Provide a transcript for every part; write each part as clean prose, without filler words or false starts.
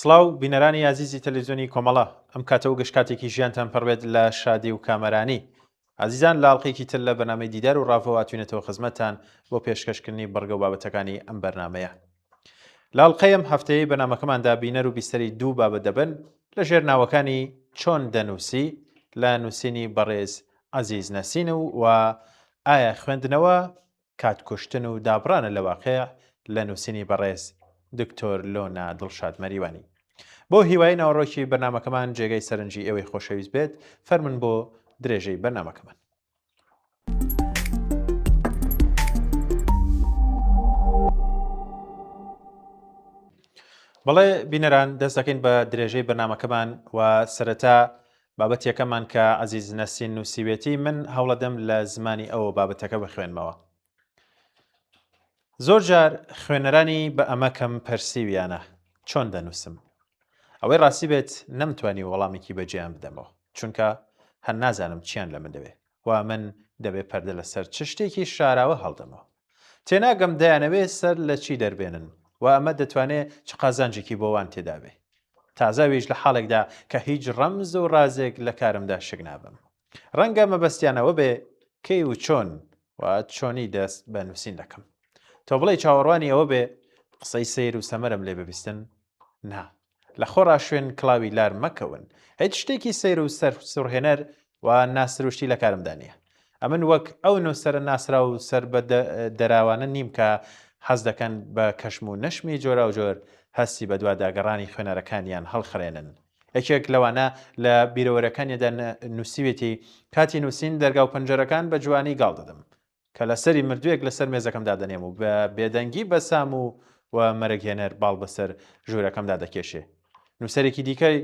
سڵاو بینەرانی عزیزی تەلەڤیزیۆنی کۆمەڵە ئەم کاتە و گەشتکاتێکی ژیانتان پەڕبێت لە شادی و کامەرانی عزیزان لاڵقێکی تر لە بەنامەی دیدار و ڕافەواتوینێتەوە خزمەتتان بۆ پێشکەشکردنی بەڕگە و بابەتەکانی ئەم بەرنمەیە لاڵقەی ئەم هەفتەیە بەنامەکەماندا بینەر و بیستەری دوو بابەت دەبن لە ژێر ناوەکانی چۆن دەنووسی لە نووسینی بەڕێز عەزیز نەسین و ئایا خوێندنەوە کاتکوشتن و دابڕانە لە واقع لە نووسینی بەڕێز دکتۆر لۆنا دڵشاد مەریوانی بۆ هیوای ناوەڕۆکی بەرنمەکەمان جێگەی سەرنجی ئێوەی خۆشەویست بێت فەرمن بۆ درێژەی بەرنمەکەمان. بەڵێ بینەران دەست دەکەین بە درێژەی بەرنمەکەمان و سەرەتا بابەت یەکەمان کە عەزیز نەسین نووسیوێتی من هەوڵەدەم لە زمانی ئەوە بابەتەکە بخوێنمەوە. زۆر جار خوێنەرانی بە ئەمە کەم پەرسیویانە چۆن دەنووسم ئەوەی ڕاستی بێت نەمتوانی وەڵامێکی بەجێیان بدەمەوە چونکە هەر نازانم چیان لە من دەوێت و من دەبێت پەردە لەسەر چ شتێکی شاراوە هەڵدەمەوە تێناگەم دەیانەوێت سەر لە چی دەربێنن و ئەمە دەتوانێت چ قازانجێکی بۆوان تێدابێ تازاویش لە حاڵێکدا کە هیچ ڕەمز و ڕازێک لە کارمدا شک نابم ڕەنگە مەبەستیانەوە بێ کەی و چۆن و چۆنی دەست بە نووسین دەکەم تۆ بڵێ چاوەڕوانی ئەوە بێ قسەی سەیر و سەمەرم لێ ببیستن نا لە خۆڕا شوێن کڵاوی لار مەکەون هیچ شتێکی سەیر و سەرسوڕهێنەر و ناسروشتی لە کارمدا نییە ئەمن وەک ئەو نووسەرە ناسرا و سەر بە دەراوانە نیم کە حەز دەکەن بە کەشم و نەشمی جۆرا و جۆر هەستی بە دوواداگەڕانی خوێنەرەکانیان هەڵخڕێنن یەکێک لەوانە لە بیرەوەرەکانیدا نووسیوێتی کاتی نووسین دەرگا و پەنجەرەکان بە جوانی گاڵ دەدەم کە لەسەری مردوویەک لەسەر مێزەکەمدا دەنێم و بە بێدەنگی بەسام و مەرەگێنەر باڵ بەسەر ژوورەکەمدا دەکێشێ نووسەرێکی دیکەی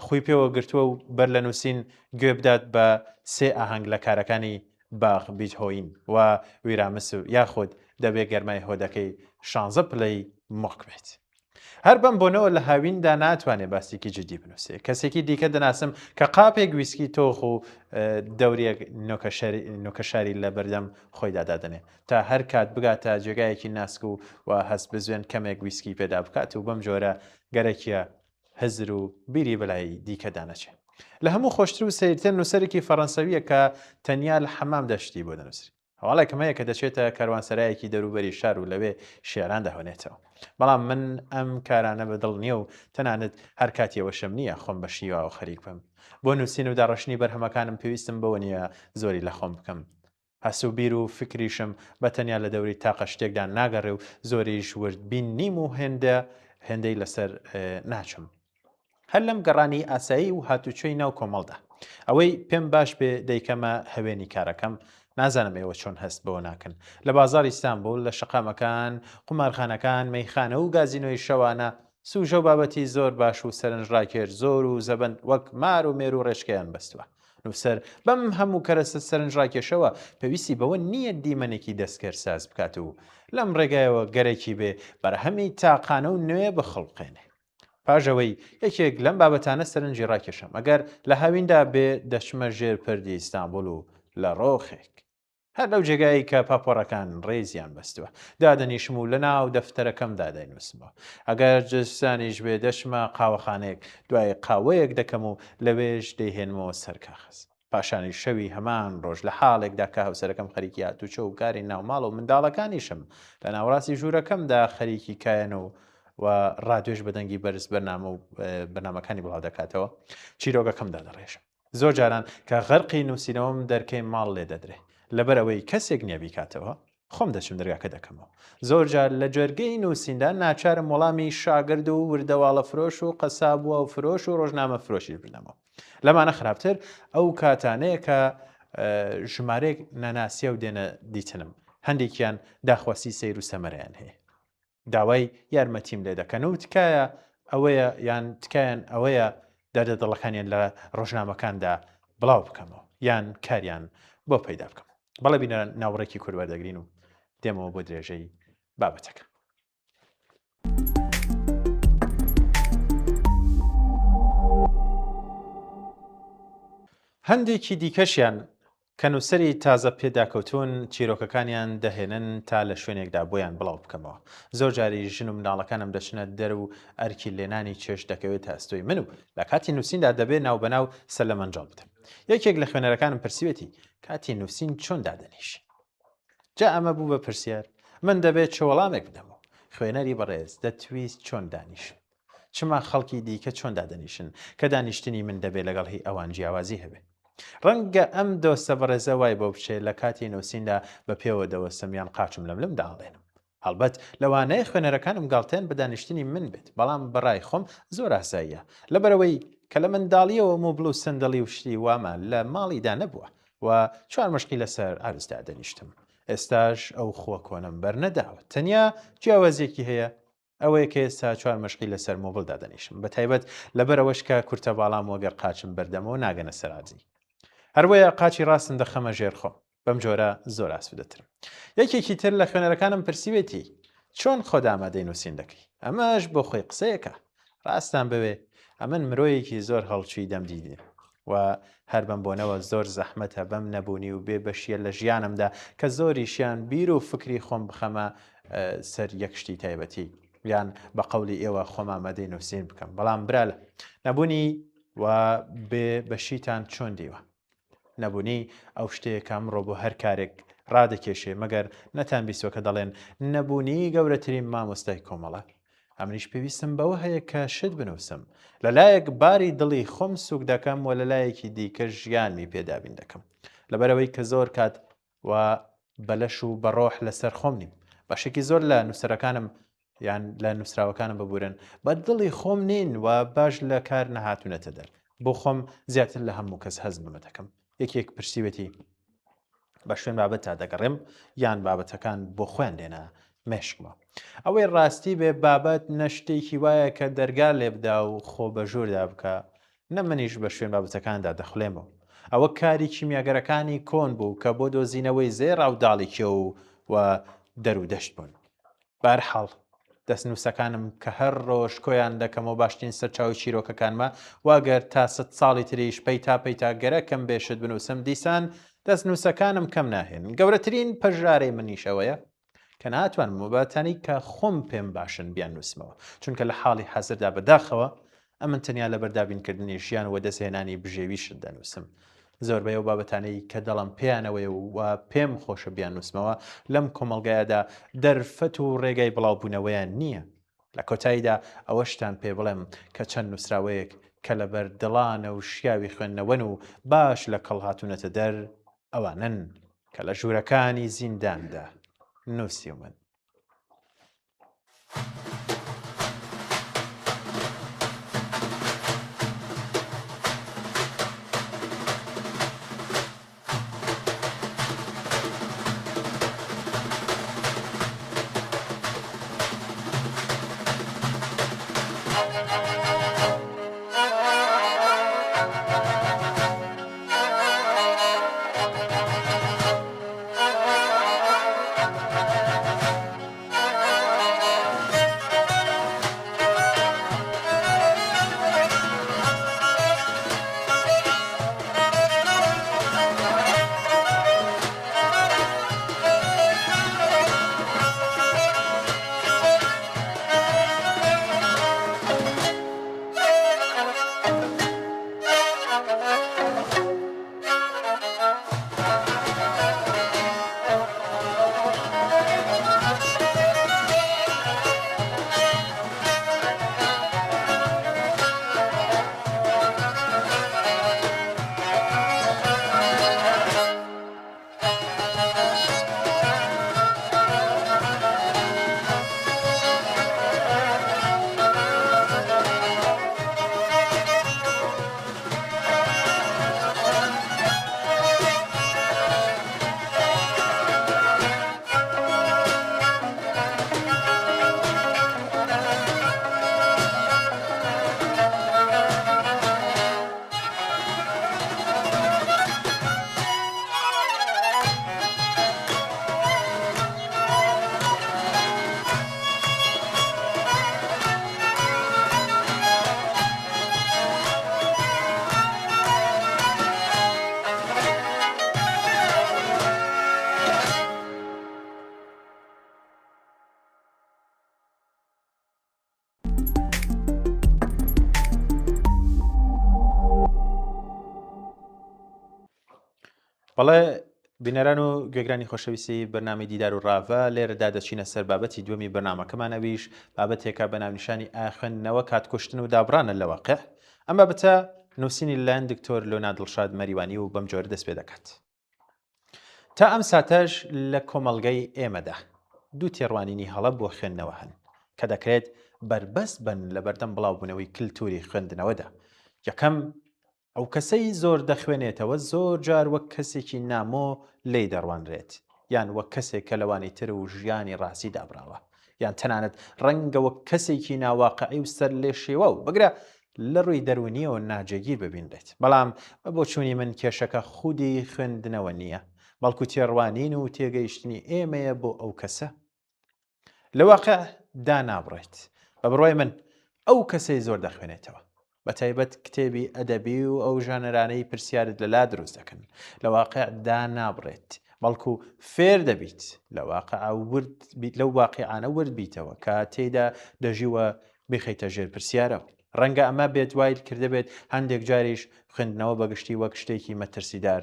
خۆی پێوە گرتووە و بەر لە نووسین گوێ بدات بە سێ ئاهەنگ لە کارەکانی باغ بیتهۆین و ویرامس و یاخود دەبێ گەرمای هۆدەکەی 16 پلەی مۆک بێت هەر بەم بۆنەوە لە هاویندا ناتوانێت باسێکی جدی بنووسێ کەسێکی دیکە دەناسم کە قاپێک ویسکی تۆخ و دەورێک نۆکەشاری لە بەردەم خۆیدا دادنێ تا هەر کات بگاتە جێگایەکی ناسک و هەست بزوێن کەمێک ویسکی پێدا بکات و بەم جۆرە گەرەکیە هەزر و بیری بەلای دیکە دانەچێت لە هەموو خۆشتر و سیرتر نووسەرێکی فەڕەنسەویە کە تەنیا لە حەمام دەشتی بۆ دەنووسری هەواڵێکمەیە کە دەچێتە کاروانسەرایەکی دەروبەری شار و لەوێ شێران دەهێنێتەوە بەڵام من ئەم کارانە بەدڵ نییە و تەنانەت هەر کاتیەوە شەم نییە خۆم بەشیوە و خەریک بم بۆ نووسین و داڕەشنی بەرهەمەکانم پێویستم بەوە نییە زۆری لە خۆم بکەم هەسوو بیر و فکریشم بەتەنیا لە دەوری تاقە شتێکدا ناگەڕێ و زۆریش وردبین نیم و هێندەی لەسەر ناچم هەر لەم گەڕانی ئاسایی و هاتوچۆی ناو کۆمەڵدا ئەوەی پێم باش بێ دەیکەمە هەوێنی کارەکەم نازانم ئێوە چۆن هەست بەوە ناکەن لە بازاڕی ئیستانبول لە شەقامەکان قومارخانەکان مەیخانە و گازینۆی شەوانە سوژە و بابەتی زۆر باش و سەرنجڕاکێش زۆر و زەبەند وەک مار و مێر و ڕێشکیان بەستووە نووسەر بەم هەموو کەرەسە سەرنجڕاکێشەوە پێویستی بەوە نییە دیمەنێکی دەستکەر ساز بکات و لەم ڕێگایەوە گەرەکی بێ بەرهەمی تاقانە و نوێ بخڵقێنێ پاژەوەی یەکێک لەم بابەتانە سەرنجی ڕاکێشم ئەگەر لە هاویندا بێ دەچمە ژێر پەردی ئیستانبول و لە ڕۆخێک هەر لەو جێگایی کە پاپۆڕەکان ڕێزیان بەستووە دادەنیشم و لە ناو دەفتەرەکەمدا دەینووسمەوە ئەگەر جستانیش بێ دەچمە قاوەخانەیەک دوای قاوەیەک دەکەم و لەوێش دەیهێنمەوە سەر کاغەز پاشانی شەوی هەمان ڕۆژ لە حاڵێکدا کە هاوسەرەکەم خەریکی هاتوچۆ و کاری ناوماڵ و منداڵەکانیشم لە ناوڕاستی ژوورەکەمدا خەریکی کایەن و ڕادێش بەدەنگی بەرز بەرنامە و بەرنامەکانی بڵاو دەکاتەوە چیرۆگەکەمدا دەڕێژم زۆر جاران کە غەرقی نووسینەوەم دەرکەی ماڵ لێ دەدرێ لەبەر ئەوەی کەسێک نییە بیکاتەوە خۆم دەچم دەرگاکە دەکەمەوە زۆر جار لە جەرگەی نووسیندا ناچارم وەڵامی شاگرد و وردەواڵە فرۆش و قەسابووە و فرۆش و ڕۆژنامە فرۆشی بنەمەوە لەمانە خراپتر ئەو کاتانەیە کە ژمارەیەک نەناسیە و دێنە دیتنم هەندێکیان داخواستی سەیر و سەمەرەیان هەیە داوای یارمەتیم لێ دەکەن و تکایە ئەوەیە یان تکایان ئەوەیە دەردەدڵەکانیان لە ڕۆژنامەکاندا بڵاو بکەمەوە یان کاریان بۆ پەیدا بکەم بەڵێ بینەران ناوڕێکی کوروەردەگرین و دێمەوە بۆ درێژەی بابەتەکە هەندێکی دیکەشیان کە نووسری تازە پێداکەوتون چیرۆکەکانیان دەهێنن تا لە شوێنێکدا بۆیان بڵاو بکەمەوە. زۆر جاری ژن و مناڵەکانم دەچنە دەر و ئەرکی لێنانی چێش دەکەوێت ئەستۆی من و لە کاتی نووسیندا دەبێت ناو بەناو سەر لە مەنجەڵ بدەم. یەکێک لە خوێنەرەکانم پرسیوێتی کاتی نووسین چۆن دادەنیشی؟ جا ئەمە بوو بە پرسیار من دەبێت چ وەڵامێک بدەمەوە. خوێنەری بەڕێز دەتویست چۆن دانیشم. چما خەڵکی دیکە چۆن دادەنیشن کە دانیشتنی من دەبێت لەگەڵ هی ئەوان جیاوازی هەبێت. ڕەنگە ئەم دۆستە بەڕێزە وای بۆ بچێت لە کاتی نووسیندا بە پێوە دەوەستەمیان قاچم لەم داڵێنم. هەڵبەت لەوانەیە خوێنەرەکانم گاڵتێن بە دانیشتنی من بێت بەڵام بەڕای خۆم زۆر ئاساییە لەبەرەوەی کە لە منداڵیەوە موبل و سندڵی و شتی وامان لە ماڵیدا نەبووە و چوار مشکی لەسەر ئارزدا دەنیشتم. ئێستاش ئەو خۆ کۆنم بەرنەداوە تەنیا جیاوازیەکی هەیە ئەوەیە کە ئێستا چوار مشکی لەسەر مۆبلدا دەنیشم بە تایبەت لەبەرەوەش کە کورتە باڵام وەگەر قاچم بەردەمەوە ناگەنە سەرازی. هەروەیە قاچی ڕاستن دەخەمە ژێر خۆم بەم جۆرە زۆر ئاسوودەترم. یەکێکی تر لە خوێنەرەکانم پرسیوێتی چۆن خۆت ئامادەی نووسین دەکەی؟ ئەمەش بۆ خۆی قسەیەکە. ڕاستان بوێ ئەمن مرۆیەکی زۆر هەڵچووی دەمدیدین و هەر بەم بۆنەوە زۆر زەحمەتە بەم نەبوونی و بێ بەشیە لە ژیانمدا کە زۆریشیان بیر و فکری خۆم بخەمە سەر یەک شتی تایبەتی یان بە قەولی ئێوە خۆم ئامادەی نووسین بکەم. بەڵام برالە نەبوونی و بێ بەشیتان چۆن دیوە. نەبوونی ئەو شتەیەکە ئەمڕۆ بۆ هەر کارێک ڕادەکێشێ مەگەر نەتان بیستوە کە دەڵێن نەبوونی گەورەترین مامۆستای کۆمەڵە. ئەمریش پێویستم بەوە هەیە کە شت بنووسم لەلایەک باری دڵی خۆم سوک دەکەم و لەلایەکی دیکە ژیانمی پێدابین دەکەم لەبەرەوەی کە زۆر کات و بەلەش و بەڕۆح لەسەر خۆم نیم. بەشێکی زۆر لە نووسەرەکانم یان لە نووسراوەکانم ببورن بە دڵی خۆم نین و باش لە کار نەهاتوونەتە دەر بۆ خۆم زیاتر لە هەموو کەس هەز بمە دەکەم. یەکێک پرسیوێتی بە شوێن بابەت تا دەگەڕێم یان بابەتەکان بۆ خوێن دێنە مێشکمە. ئەوەی ڕاستی بێ بابەت نەشتێکی وایە کە دەرگا لێبدا و خۆ بە ژووردا بکە نە منیش بە شوێن بابەتەکاندا دەخڵێمەوە. ئەوە کاری کیمیاگەرەکانی کۆن بوو کە بۆ دۆزینەوەی زێڕ و داڵێکیە و دەرودەشت بوون. بەرحاڵ دەستنووسەکانم کە هەر ڕۆژ کۆیان دەکەمەوە باشترین سەرچاوی چیرۆکەکانمە واگەر تا 100 ساڵی تریش پەیتا گەرەکەم بێشت بنووسم دیسان دەستنووسەکانم کەم ناهێن. گەورەترین پەژارەی منیشەوەیە کە ناتوانم وباتانی کە خۆم پێم باشن بیان نووسمەوە چونکە لە حاڵی حەزردا بەداخەوە ئەمن تەنیا لە بەردابینکردنی ژیان و دەستهێنانی بژێویشت دەنووسم. زۆربەی و بابەتانەی کە دەڵم پێیانەوەی و پێم خۆشە بیان نووسمەوە لەم کۆمەڵگایەدا دەرفەت و ڕێگای بڵاوبوونەوەیان نییە. لە کۆتاییدا ئەوەشتان پێ بڵێم کە چەند نووسراوەیەک کە لەبەر دڵانە و شیاوی خوێندنەوەن و باش لە کەڵ هاتوونەتە دەر ئەوانن کە لە ژوورەکانی زینداندا نووسی من. بەڵێ بینەران و گوێگرانی خۆشەویستی بەرنامەی دیدار و ڕاڤە لێرەدا دەچینە سەر بابەتی دووەمی بەرنامەکەمانەویش بابەتێکە بە ناونیشانی ئاخوێندنەوە کاتکوشتن و دابڕانە لە واقع ئەم بابەتە نووسینی لەلایەن دکتۆر لۆنا دڵشاد مەریوانی و بەم جۆرە دەست پێ دەکات. تا ئەم ساتەش لە کۆمەڵگەی ئێمەدا دوو تێڕوانینی هەڵە بۆ خوێندنەوە هەن کە دەکرێت بربەست بن لە بەردەم بڵاوبوونەوەی کللتوری خوێندنەوەدا. یەکەم ئەو کەسەی زۆر دەخوێنێتەوە زۆر جار وەک کەسێکی نامۆ لی دەڕوانرێت یان وەک کەسێک کە لەوانەی تر و ژیانی ڕاستی دابراوە یان تەنانەت ڕەنگە وەک کەسێکی ناواقعی و سەر لێ شێوە و بگرە لە ڕووی دەرونیەوە ناجێگیر ببینرێت. بەڵام بۆ چوونی من کێشەکە خودی خوێندنەوە نییە بەڵکو تێڕوانین و تێگەیشتنی ئێمەیە بۆ ئەو کەسە لە واقع دانابڕێت. بە بڕوای من ئەو کەسەی زۆر دەخوێنێتەوە بە تایبەت کتێبی ئەدەبی و ئەو ژانەرانەی پرسیارت لەلا دروست دەکەن لە واقع دانابڕێت بەڵکو فێر دەبیت لەو واقعانە ورد بیتەوە کە تێیدا دەژیوە بخەیتە ژێر پرسیارەوە. ڕەنگە ئەمە بێت وای کردە بێت هەندێک جاریش خوێندنەوە بەگشتی وەک شتێکی مەترسیدار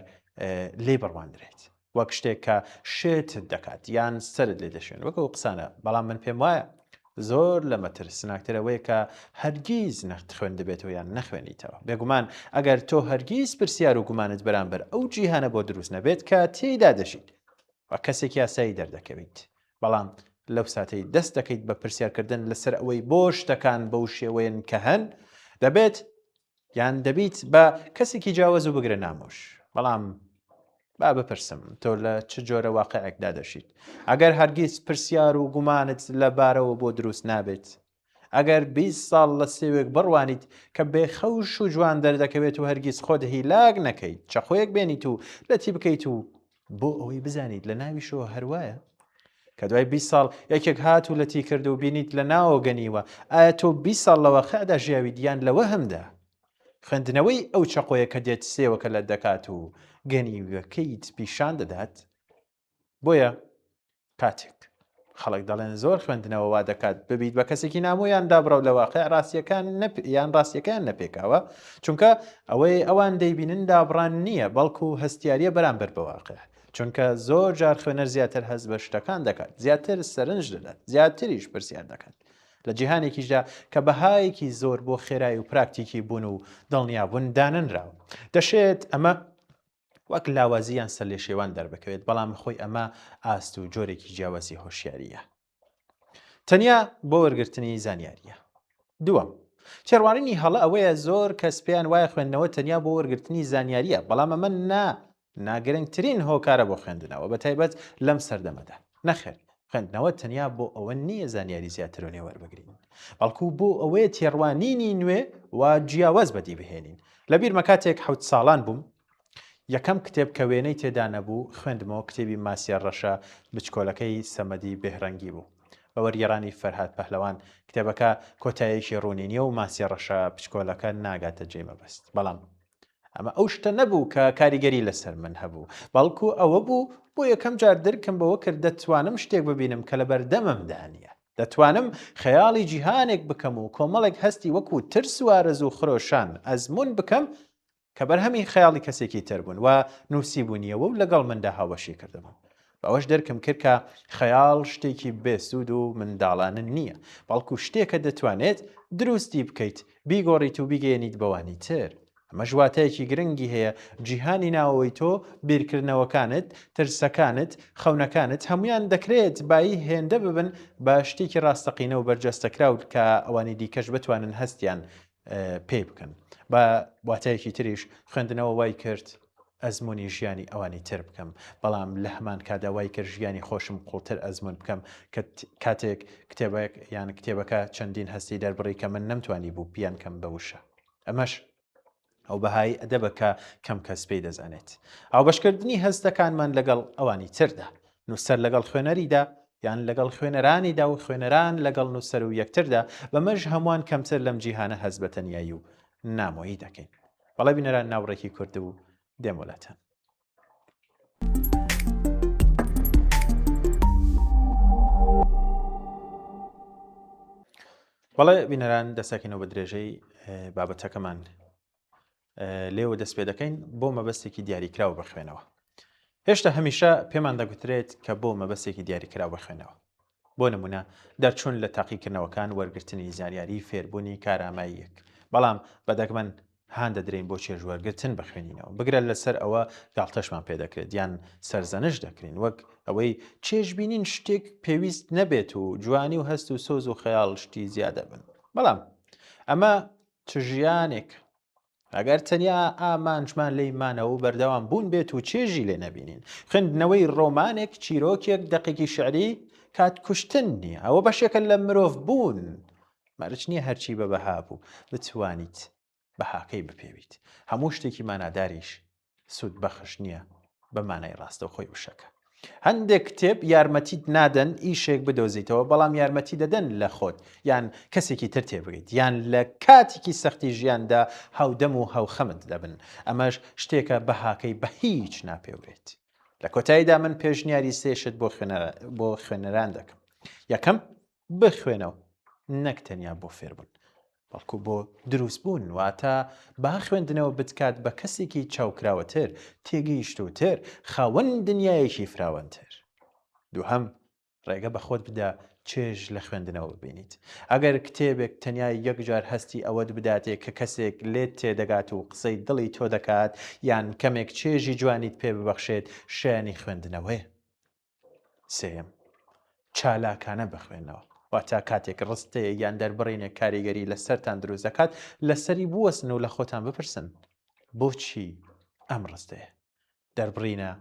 لێ بڕوانرێت وەک شتێک کە شێتت دەکات یان سەرت لێ دەشێن وەکەو قسانە. بەڵام من پێم وایە زۆر لە مەترس سناکتەرەوەی کە هەرگیز نەخت خوێن دەبێتەوە یان نەخوێنیتەوە. بێگومان ئەگەر تۆ هەرگیز پرسیار و گومانت بەرامبەر ئەو جیهانە بۆ دروست نەبێت کە تێیدا دەژیت و کەسێکی یاسایی دەردەکەویت. بەڵام لەو ساتەی دەست دەکەیت بە پرسیارکردن لەسەر ئەوەی بۆ شتەکان بەو شێوەیەن کە هەن دەبێت یان دەبیت بە کەسێکی جیاواز و بگرە نامۆش. بەڵام با بپرسم تۆ لە چ جۆرە واقعێکدا دەشیت؟ ئەگەر هەرگیز پرسیار و گومانت لەبارەوە بۆ دروست نابێت، ئەگەر 20 ساڵ لە سێوێک بڕوانیت کە بێخەوش و جوان دەردەکەوێت و هەرگیز خۆت هیلاک نەکەیت چەخۆیەک بێنیت و لەتی بکەیت و بۆ ئەوەی بزانیت لە ناویشەوە هەروایە کە دوای 20 ساڵ یەکێک هات و لەتی کرد و بینیت لە ناوە گەنیوە ئایا تۆ 20 ساڵ لەوە خەدا ژیاوی دیان لەوە هەمدا خوێندنەوەی ئەو چەقۆیە کە دێت سێوەکە لە دەکات و گەنیوەکەیت پیشان دەدات. بۆیە کاتێک خەڵک دەڵێن زۆر خوێندنەوە وا دەکات ببیت بە کەسێکی نامۆیان دابڕاو لە واقع ڕاستیەکان نەپێکاوە چونکە ئەوەی ئەوان دەیبینن دابڕان نییە بەڵکو هەستیاریە بەرامبەر بە واقع چونکە زۆر جار خوێنەر زیاتر هەست بە شتەکان دەکات زیاتر سەرنج دەدات زیاتریش پرسیار دەکات لە جیهانێکیشدا کە بەهایەکی زۆر بۆ خێرایی و پراکتیکی بوون و دڵنیابوون داننراوە. دەشێت ئەمە وەک لاوازیان سەر لێ شێوان دەربکەوێت بەڵام خۆی ئەمە ئاست و جۆرێکی جیاوازی هۆشیاریە تەنیا بۆ وەرگرتنی زانیاریە. دووەم تێڕوانینی هەڵە ئەوەیە زۆر کەس پێیان وایە خوێندنەوە تەنیا بۆ وەرگرتنی زانیاریە بەڵام ئەمە ناگرنگترین هۆکارە بۆ خوێندنەوە بە تایبەت لەم سەردەمەدا. نەخێر خوێندنەوە تەنیا بۆ ئەوە نییە زانیاری زیاتر و نێوەربگرین بەڵکو بۆ ئەوەیە تێڕوانینی نوێ و جیاواز بەدی بهێنین. لەبیرمە کاتێک 7 ساڵان بووم یەکەم کتێب کە وێنەی تێدا نەبوو خوێندمەوە کتێبی ماسیە ڕەشە بچکۆلەکەی سەمەدی بێهرەنگی بوو بە وەرگێڕانی فەرهاد پەهلەوان. کتێبەکە کۆتاییەکی ڕوونینیە و ماسیە ڕەشە بچکۆلەکە ناگاتە جێمەبەست. بەڵام ئەمە ئەو شتە نەبوو کە کاریگەری لەسەر من هەبوو بەڵکو ئەوە بوو بۆ یەکەم جار دەرکم بەوە کرد دەتوانم شتێک ببینم کە لە بەردەمەمدا نییە دەتوانم خەیاڵی جیهانێک بکەم و کۆمەڵێک هەستی وەکو ترس و ئارەزوو و خرۆشان ئەزمون بکەم کە بەرهەمی خەیاڵی کەسێکی تربوون و نووسی بوونیەوە و لەگەڵ مندا هاوەشی کردبوو. بەوەش دەرکم کرد کە خەیاڵ شتێکی بێسوود و منداڵانن نییە بەڵکو شتێکە دەتوانێت دروستی بکەیت بیگۆڕیت و بیگەێنیت بەوانی تر. ئەمە ژواتەیەکی گرنگی هەیە جیهانی ناوەوەی تۆ بیرکردنەوەکانت ترسەکانت خەونەکانت هەمویان دەکرێت بایی هێندە ببن بە شتێکی ڕاستەقینە و بەرجەستەکراوت کە ئەوانی دیکەش بتوانن هەستیان پێ بکەن. بە واتایەکی تریش خوێندنەوە وای کرد ئەزمموی ژیانی ئەوانی تر بکەم بەڵام لە هەمان کادا وای کرد ژیانی خۆشم قوڵتر ئەزمون بکەم کە کاتێک کتێبێک یان کتێبەکە چەندین هەستی دەربڕی کە من نەمتوانی بوو پیان کەم بەوشە. ئەمەش ئەو بەهای ئەدەبەکە کەم کەس پێی دەزانێت. ئەو بەشکردنی هەستەکانمان لەگەڵ ئەوانی تردا نووسەر لەگەڵ خوێنەریدا یان لەگەڵ خوێنەرانیدا و خوێنەران لەگەڵ نووسەر و یەکتردا بەمەش هەمووان کەمتر لەم جیهانە هەست بە تەنیایی و نامۆیی دەکەین. بەڵێ بینەران ناوڕێکی کورد و دێمۆلەتەن. بەڵێ بینەران دەسەکەینەوە بە درێژەی بابەتەکەمان لێوە دەست پێ دەکەین بۆ مەبەستێکی دیاریکراوە بخوێنەوە. هێشتا هەمیشە پێمان دەگوترێت کە بۆ مەبەستێکی دیاریکرا بخوێنەوە. بۆ نمونە دەرچوون لە تاقیکردنەوەکان وەرگرتنی زانیاری فێربوونی کاراماییەک، بەڵام بەدەگمەن هان دەدرین بۆ چێژوەرگرتن بخوێنینەوە بگرە لەسەر ئەوە گاڵتەشمان پێدەکرێت یان سەرزەنش دەکرین وەک ئەوەی چێژبینین شتێک پێویست نەبێت و جوانی و هەست و سۆز و خەیاڵ شتی زیادە بن. بەڵام ئەمە چ ژیانێک ئەگەر تەنیا ئامانجمان لێیمانەوە و بەردەوام بوون بێت و چێژی لێ نەبینین. خوێندنەوەی ڕۆمانێک چیرۆکێک دەقێکی شعری کات کوشتن نییە، ئەوە بەشێکە لە مرۆڤ بوون. مەرج نییە هەرچی بە بەها بوو بتوانیت بەهاکەی بپێویت. هەموو شتێکی ماناداریش سوود بەخش نییە بە مانای ڕاستەوخۆی وشەکە. هەندێک کتێب یارمەتیت نادەن ئیشێک بدۆزیتەوە، بەڵام یارمەتی دەدەن لە خۆت یان کەسێکی تر تێبگەیت یان لە کاتێکی سەختی ژیاندا هاودەم و هاوخەمت دەبن. ئەمەش شتێکە بەهاکەی بە هیچ ناپێورێت. لە کۆتاییدا من پێشنیاری سێشت بۆ خوێنەران دەکەم. یەکەم، بخوێنەوە، نەک تەنیا بۆ فێربوون، بەڵکو بۆ دروست بوون، واتە با خوێندنەوە بتکات بە کەسێکی چاوکراوەتر، تێگەیشتووتر، خاوەن دنیایەکی فراوانتر. دووهەم، ڕێگە بە خۆت بدە چێژ لە خوێندنەوە ببینیت. ئەگەر کتێبێک تەنیا یەکجار هەستی ئەوەت بداتێ کە کەسێک لێت تێدەگات و قسەی دڵی تۆ دەکات یان کەمێک چێژی جوانیت پێ ببەخشێت، شایانی خوێندنەوەیە. سێم، چالاکانە بخوێنەوە، واتە کاتێک ڕستەیە یان دەربڕینێک کاریگەری لەسەرتان دروست دەکات لەسەری بوەستن و لە خۆتان بپرسن بۆچی ئەم ڕستەیە دەربڕینە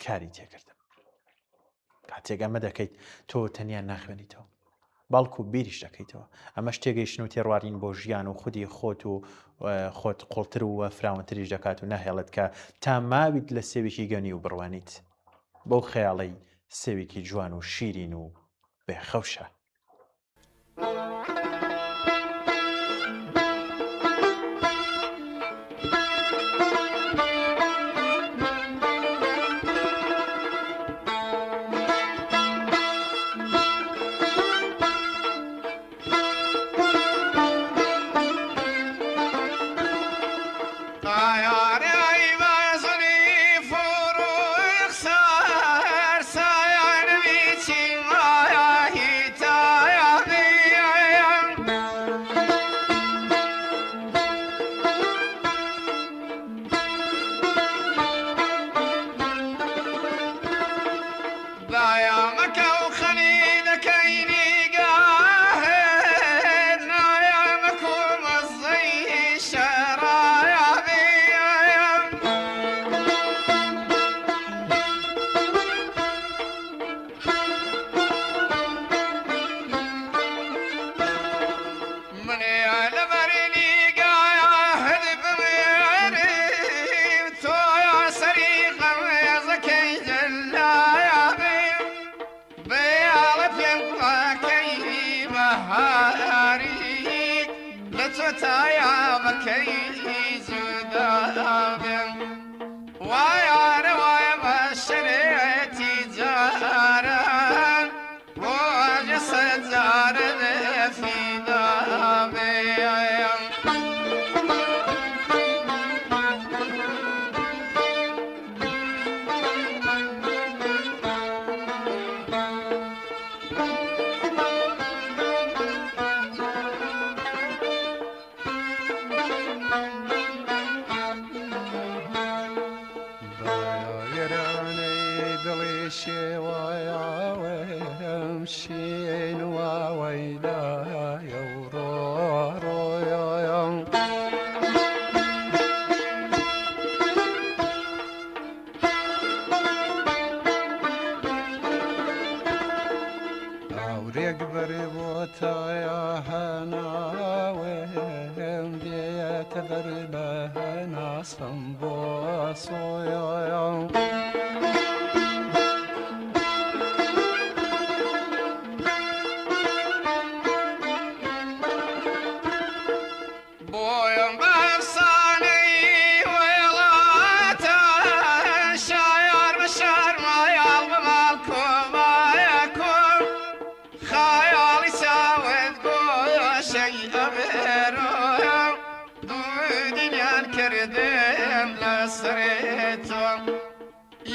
کاری تێکردم. کاتێک ئەمە دەکەیت تۆ تەنیا ناخوێنیتەوە، باڵکو بیریش دەکەیتەوە. ئەمە شتێگەیشتن و تێڕوارین بۆ ژیان و خودی خۆت و خۆت قوڵتر و فراوانتریش دەکات و ناهێڵت کە تا ماویت لە سێوێکی گەنی و بڕوانیت بەو خەیاڵەی سێوێکی جوان و شیرین و بێخەوشە.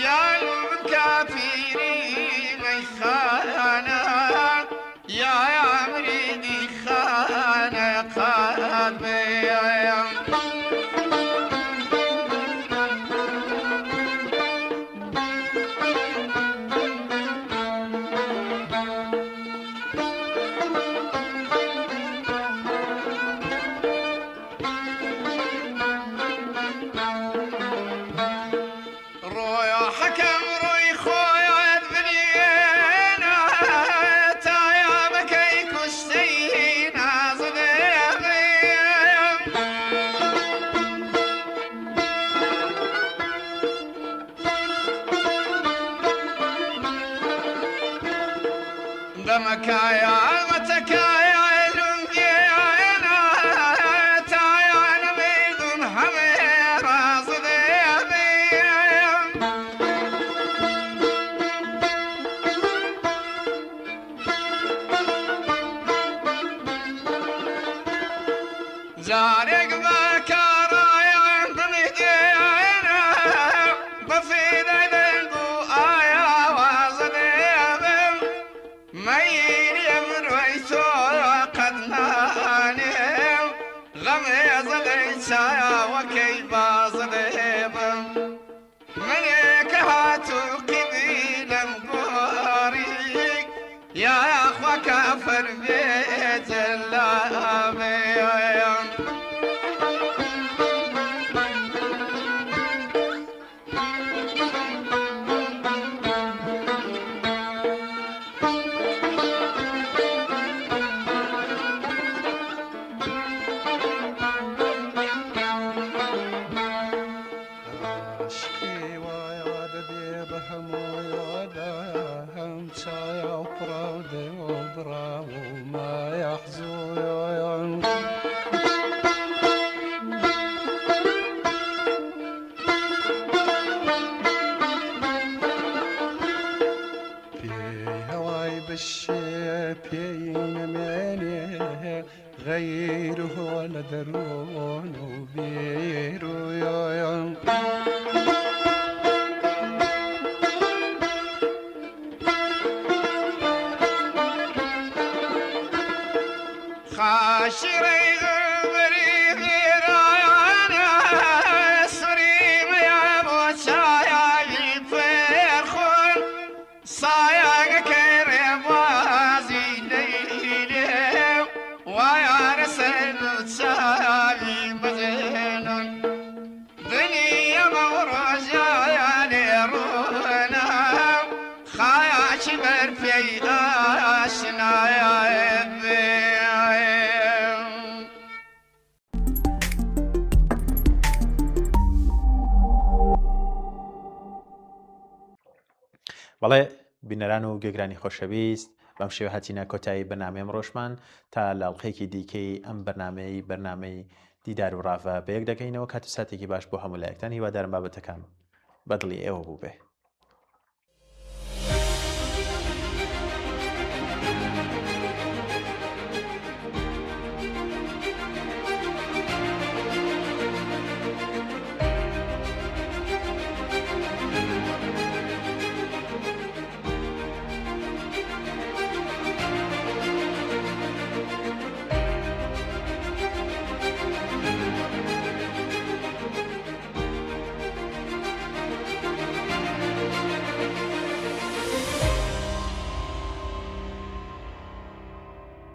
يا الكافري خانه يا عمري خانه قلبي دمكايا متكايا لنجينا تايا نبيض حميرا صديقي زارق بكارايا بمدينا بفيد دنقو آيا وصديقي مين يمرويتو قد ناني غميز الإنسايا وكيف صديب من يكهاتو قبيلا بوريك يا أخوة كافر بيت الله وما يحزن في هواي بالشيب يمني غيره ولا درون وبيرو يا خاشري غمري غيرانا سريم يا بوشايا يفرخون صايا كريم وازي ليلي ويا رسل تسالي مزينون دنيا مورجا يا ليرونا خايا شبر في آشنا يا بەڵێ بینەران و گوێگرانی خۆشەویست بەم شێوە هاتیینە کۆتایی بەنامەی ئەمڕۆژمان تا لاڵقەیەکی دیکەی ئەم بەرنامەی دیدار و ڕافە بەیەک دەکەینەوە کات و ساتێکی باش بۆ هەموو لایەکتان هیوادارم بابەتەکان بەدڵی ئێوە بوو بێ.